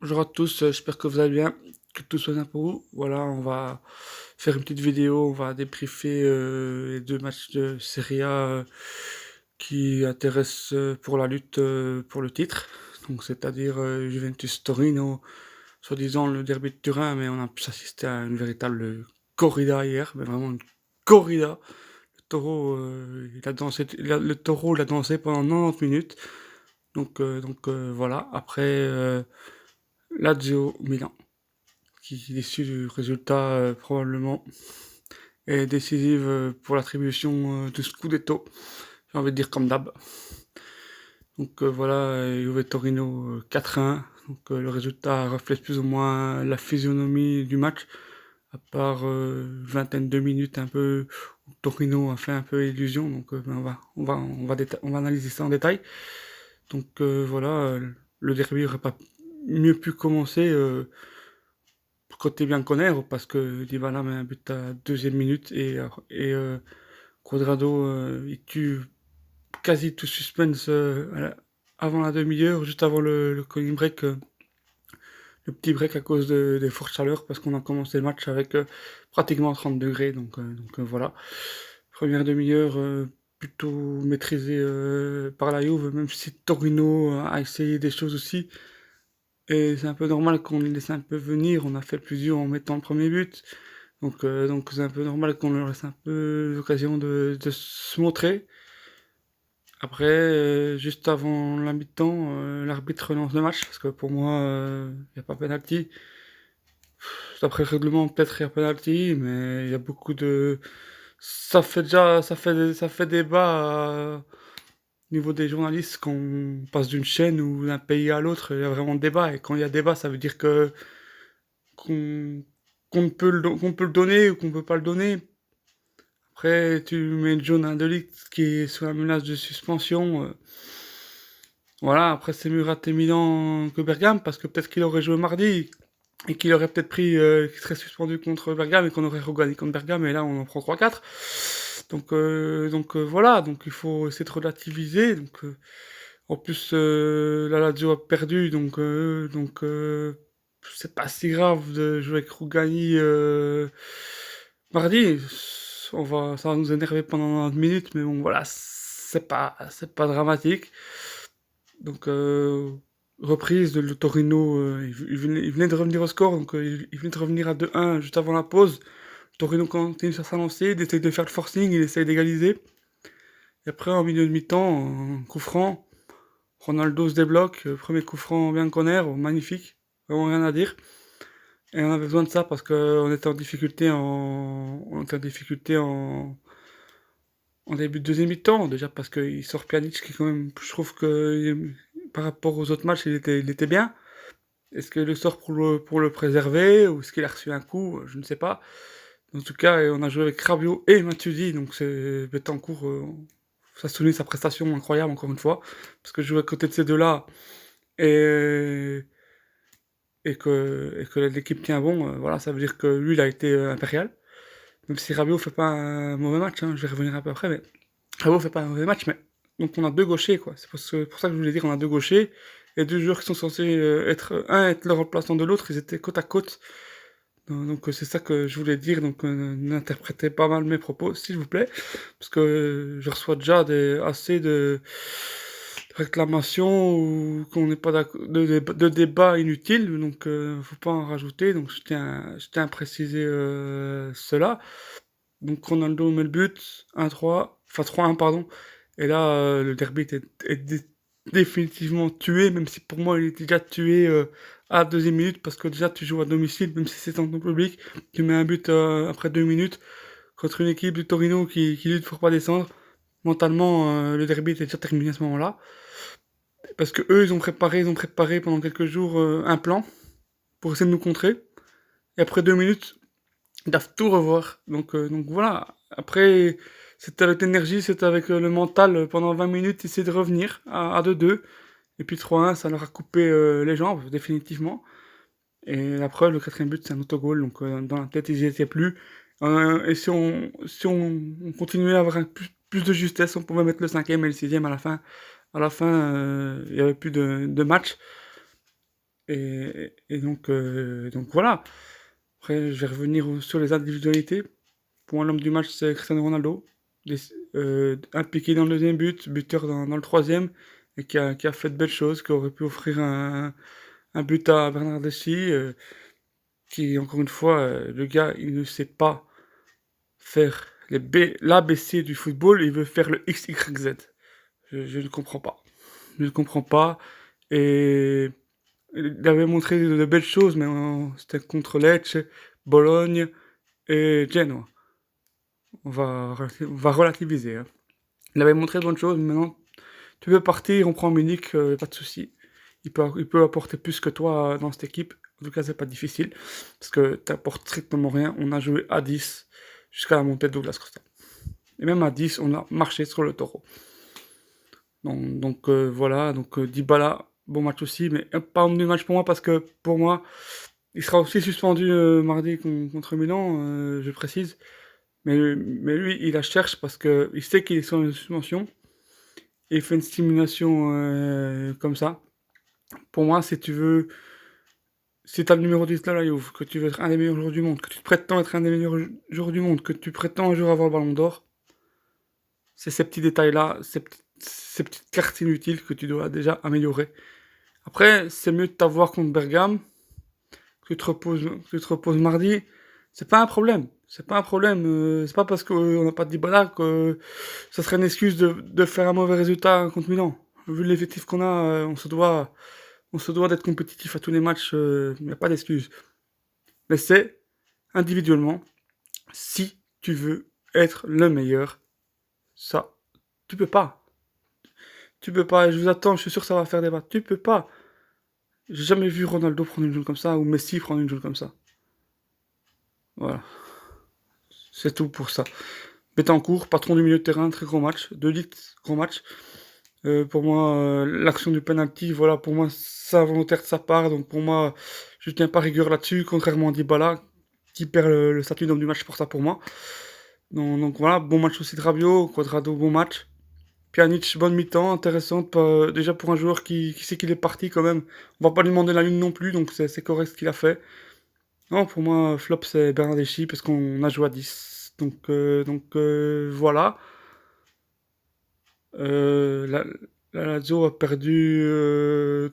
Bonjour à tous, j'espère que vous allez bien, que tout soit bien pour vous. Voilà, on va faire une petite vidéo, on va débriefer les deux matchs de Serie A qui intéressent pour la lutte pour le titre. Donc, c'est-à-dire Juventus-Torino, soi-disant le derby de Turin, mais on a pu assister à une véritable corrida hier, mais vraiment une corrida. Le taureau, il a dansé, le taureau, il a dansé pendant 90 minutes. Donc, voilà, après Lazio Milan, qui est issu du résultat probablement est décisive pour l'attribution du Scudetto, j'ai envie de dire comme d'hab. Donc voilà, Juve Torino 4-1. Donc le résultat reflète plus ou moins la physionomie du match, à part une vingtaine de minutes un peu où Torino a fait un peu illusion. Donc ben, on va analyser ça en détail. Donc voilà, le derby n'aurait pas mieux pu commencer côté Bianconero parce que Dybala met un but à deuxième minute et Cuadrado il tue quasi tout suspense avant la demi-heure, juste avant le cooling break, le petit break à cause des fortes chaleurs parce qu'on a commencé le match avec pratiquement 30 degrés. Donc voilà. Première demi-heure plutôt maîtrisée par la Juve, même si Torino a essayé des choses aussi. Et c'est un peu normal qu'on les laisse un peu venir. On a fait plusieurs en mettant le premier but. Donc c'est un peu normal qu'on leur laisse un peu l'occasion de se montrer. Après, juste avant la mi-temps, l'arbitre relance le match, parce que pour moi, il n'y a pas penalty. D'après le règlement, peut-être il y a penalty, mais il y a beaucoup de... Ça fait débat au niveau des journalistes quand on passe d'une chaîne ou d'un pays à l'autre, il y a vraiment débat. Et quand il y a débat, ça veut dire que qu'on qu'on peut le donner ou qu'on peut pas le donner. Après, tu mets une jaune à un Ligt qui est sous la menace de suspension. Voilà, après c'est mieux raté Milan que Bergame parce que peut-être qu'il aurait joué mardi et qu'il aurait peut-être pris, qu'il serait suspendu contre Bergame et qu'on aurait regagné contre Bergame et là on en prend 3-4. Donc voilà, donc il faut essayer de relativiser. En plus, la Lazio a perdu, c'est pas si grave de jouer avec Rougani mardi. Ça va nous énerver pendant 90 minutes, mais bon, voilà, c'est pas dramatique. Donc, reprise, le Torino, il venait de revenir au score, donc il venait de revenir à 2-1 juste avant la pause. Le Torino continue sur sa lancée, il essaye de faire le forcing, il essaye d'égaliser. Et après, en milieu de mi-temps, un coup franc, Ronaldo se débloque, premier coup franc bien Conner, magnifique, vraiment rien à dire. Et on avait besoin de ça parce qu'on était en difficulté en début de deuxième mi-temps, déjà parce qu'il sort Pjanic qui quand même, je trouve que par rapport aux autres matchs, il était bien. Est-ce qu'il le sort pour le préserver ou est-ce qu'il a reçu un coup? Je ne sais pas. En tout cas, on a joué avec Rabiot et Matuidi, donc c'est Betancourt, ça souligne sa prestation incroyable encore une fois, parce que jouer à côté de ces deux-là et, et que l'équipe tient bon, voilà, ça veut dire que lui, il a été impérial. Même si Rabiot fait pas un mauvais match, hein, je vais revenir un peu après, mais Rabiot fait pas un mauvais match, mais donc on a deux gauchers, quoi. C'est pour ça que je voulais dire on a deux gauchers, et deux joueurs qui sont censés être le remplaçant de l'autre, ils étaient côte à côte. Donc c'est ça que je voulais dire, donc n'interprétez pas mal mes propos, s'il vous plaît, parce que je reçois déjà assez de réclamations ou qu'on n'est pas d'accord, de débats inutiles, donc faut pas en rajouter, donc je tiens à préciser cela. Donc Ronaldo met le but, 1-3, enfin 3-1 pardon, et là le derby définitivement tué, même si pour moi il était déjà tué à la deuxième minute, parce que déjà tu joues à domicile, même si c'est en ton public, tu mets un but après 2 minutes contre une équipe du Torino qui lutte pour pas descendre. Mentalement, le derby était déjà terminé à ce moment-là, parce que eux ils ont préparé pendant quelques jours un plan pour essayer de nous contrer, et après 2 minutes, ils doivent tout revoir. Donc voilà. Après, c'était avec l'énergie, c'était avec le mental. Pendant 20 minutes, essayer de revenir à 2-2. Et puis 3-1, ça leur a coupé les jambes, définitivement. Et la preuve, le quatrième but, c'est un autogol. Donc dans la tête, ils n'y étaient plus. Et si on continuait à avoir plus de justesse, on pouvait mettre le cinquième et le sixième à la fin. À la fin, il n'y avait plus de match. Et donc voilà. Après, je vais revenir sur les individualités. Pour moi, l'homme du match, c'est Cristiano Ronaldo. Impliqué dans le deuxième but, buteur dans le troisième, et qui a fait de belles choses, qui aurait pu offrir un but à Bernardeschi, qui, encore une fois, le gars, il ne sait pas faire l'ABC du football, il veut faire le XYZ. Je ne comprends pas. Je ne comprends pas. Et il avait montré de belles choses, mais c'était contre Lecce, Bologne et Genoa. On va relativiser, hein. Il avait montré de bonnes choses, mais maintenant, tu veux partir, on prend Munich, pas de souci. Il peut apporter plus que toi dans cette équipe. En tout cas, c'est pas difficile, parce que t'apportes strictement rien. On a joué à 10 jusqu'à la montée de Douglas Costa. Et même à 10, on a marché sur le taureau. Donc voilà, donc Dybala, bon match aussi, mais pas homme du match pour moi, parce que pour moi, il sera aussi suspendu mardi contre Milan, je précise. Mais lui, il la cherche parce qu'il sait qu'il est sur une suspension. Et il fait une stimulation comme ça. Pour moi, si tu veux, si t'as le numéro 10 de la Juve, que tu veux être un des meilleurs joueurs du monde, que tu te prétends être un des meilleurs joueurs du monde, que tu prétends un jour avoir le ballon d'or, c'est ces petits détails-là, ces petites cartes inutiles que tu dois déjà améliorer. Après, c'est mieux de t'avoir contre Bergame, que tu te reposes mardi, c'est pas un problème. C'est pas un problème. C'est pas parce qu'on n'a pas de Dybala que ça serait une excuse de faire un mauvais résultat contre Milan. Vu l'effectif qu'on a, on se doit d'être compétitif à tous les matchs. Il n'y a pas d'excuse. Mais c'est individuellement, si tu veux être le meilleur, ça, tu peux pas. Tu peux pas. Et je vous attends. Je suis sûr que ça va faire débat. Tu peux pas. J'ai jamais vu Ronaldo prendre une jaune comme ça ou Messi prendre une jaune comme ça. Voilà. C'est tout pour ça. Betancourt, patron du milieu de terrain, très gros match. De Ligt, gros match. Pour moi, l'action du penalty, voilà, pour moi, c'est involontaire de sa part. Donc pour moi, je tiens pas rigueur là-dessus, contrairement à Dybala, qui perd le statut d'homme du match pour ça pour moi. Donc voilà, bon match aussi de Rabiot, Quadrado, bon match. Pjanic, bonne mi-temps, intéressante, déjà pour un joueur qui sait qu'il est parti quand même. On va pas lui demander la lune non plus, donc c'est correct ce qu'il a fait. Non, pour moi, flop, c'est Bernardeschi, parce qu'on a joué à 10. Donc voilà. La Lazio a perdu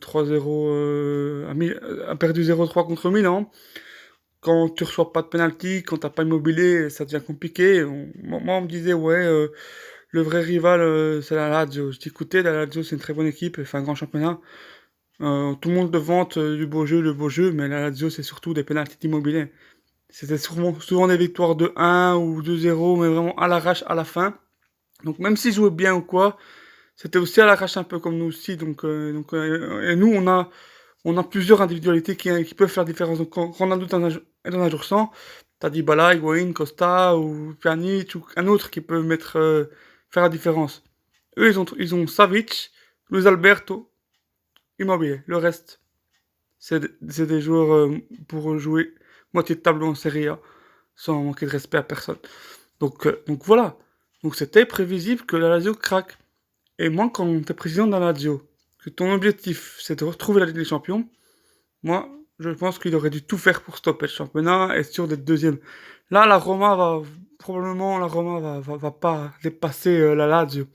3-0, a perdu 0-3 contre Milan. Quand tu reçois pas de penalty, quand t'as pas Immobilier, ça devient compliqué. Moi, on me disait, ouais, le vrai rival, c'est la Lazio. Je dis, écoutez, la Lazio, c'est une très bonne équipe, elle fait un grand championnat. Tout le monde te vante du beau jeu, mais la Lazio, c'est surtout des penalties d'Immobilier. C'était souvent des victoires de 1 ou 2-0, mais vraiment à l'arrache à la fin. Donc même s'ils jouaient bien ou quoi, c'était aussi à l'arrache un peu comme nous aussi. Et nous, on a plusieurs individualités qui peuvent faire différence. Donc quand Ronaldo est dans un jour sans, t'as Dybala, Higuaín, Costa ou Pjanic ou un autre qui peut faire la différence. Eux, ils ont Savic, Luis Alberto, Immobile. Le reste, c'est des joueurs pour jouer moitié de tableau en Serie A sans manquer de respect à personne. Donc voilà. Donc c'était prévisible que la Lazio craque. Et moi, quand t'es président de la Lazio, que ton objectif c'est de retrouver la Ligue des Champions, moi, je pense qu'il aurait dû tout faire pour stopper le championnat et être sûr d'être deuxième. Là, la Roma va pas dépasser la Lazio.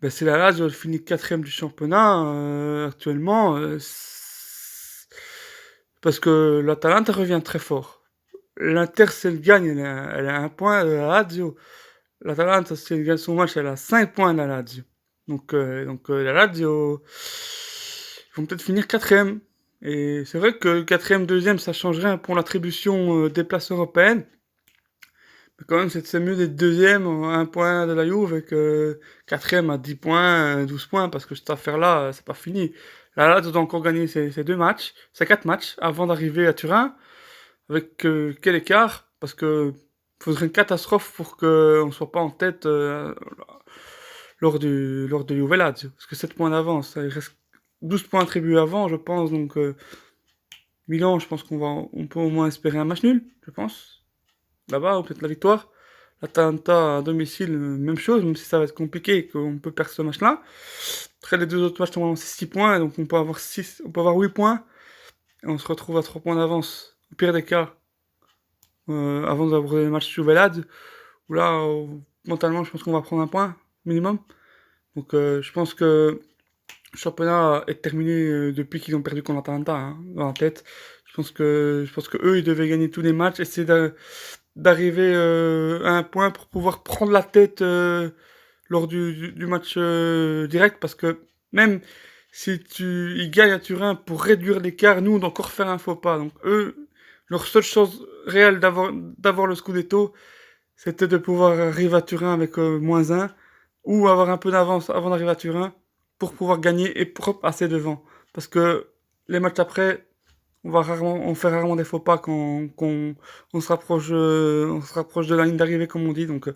Ben, si la Lazio elle finit quatrième du championnat actuellement, parce que l'Atalanta revient très fort. L'Inter, si elle gagne, elle a un point de la Lazio. L'Atalanta, si elle gagne son match, elle a 5 points de la Lazio. Donc la Lazio, ils vont peut-être finir quatrième. Et c'est vrai que quatrième, deuxième, ça changerait pour l'attribution des places européennes. Mais quand même, c'est mieux d'être deuxième à un point de la Juve et que quatrième à 10 points, 12 points, parce que cette affaire-là, c'est pas fini. La Lazio doit encore gagner ses 2 matchs, ses 4 matchs, avant d'arriver à Turin. Avec quel écart? Parce que faudrait une catastrophe pour qu'on ne soit pas en tête lors du Juve Lazio. Parce que 7 points d'avance, il reste 12 points attribués avant, je pense. Donc Milan, je pense on peut au moins espérer un match nul, je pense. Là-bas, ou peut-être la victoire. L'Atalanta à domicile, même chose, même si ça va être compliqué et qu'on peut perdre ce match-là. Après, les deux autres matchs, normalement, c'est 6 points, donc on peut avoir 8 points. et on se retrouve à 3 points d'avance, au pire des cas, avant d'aborder le match sous Velade, où là, mentalement, je pense qu'on va prendre un point minimum. Donc je pense que le championnat est terminé depuis qu'ils ont perdu contre l'Atalanta, hein, dans la tête. Je pense que eux, ils devaient gagner tous les matchs, essayer d'arriver à un point pour pouvoir prendre la tête lors du match direct, parce que même si ils gagnent à Turin pour réduire l'écart, nous, on doit encore faire un faux pas. Donc eux, leur seule chance réelle d'avoir le Scudetto, c'était de pouvoir arriver à Turin avec -1, ou avoir un peu d'avance avant d'arriver à Turin, pour pouvoir gagner et pour passer devant. Parce que les matchs après, on fait rarement des faux pas quand on se rapproche de la ligne d'arrivée, comme on dit. Donc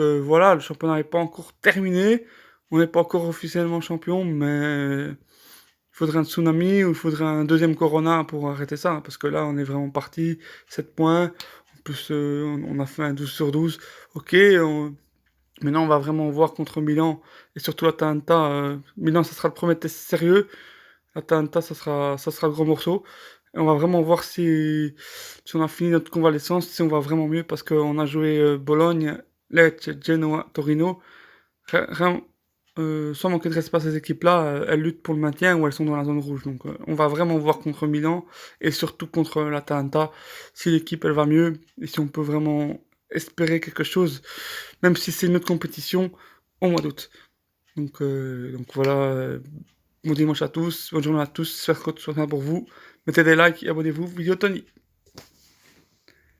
voilà, le championnat n'est pas encore terminé. On n'est pas encore officiellement champion, mais il faudrait un tsunami ou il faudrait un deuxième Corona pour arrêter ça, hein, parce que là, on est vraiment parti, 7 points. En plus, on a fait un 12/12. Ok, maintenant, on va vraiment voir contre Milan et surtout l'Atalanta. Milan, ça sera le premier test sérieux. L'Atalanta, ça sera le gros morceau. Et on va vraiment voir si on a fini notre convalescence, si on va vraiment mieux, parce qu'on a joué Bologne, Lecce, Genoa, Torino. Rien, sans manquer de respect à ces équipes-là, elles luttent pour le maintien ou elles sont dans la zone rouge. Donc on va vraiment voir contre Milan et surtout contre l'Atalanta si l'équipe elle va mieux et si on peut vraiment espérer quelque chose, même si c'est une autre compétition au mois d'août. Donc voilà, bon dimanche à tous, bonne journée à tous, j'espère que tout soit bien pour vous. Mettez des likes et abonnez-vous, vidéo Tony.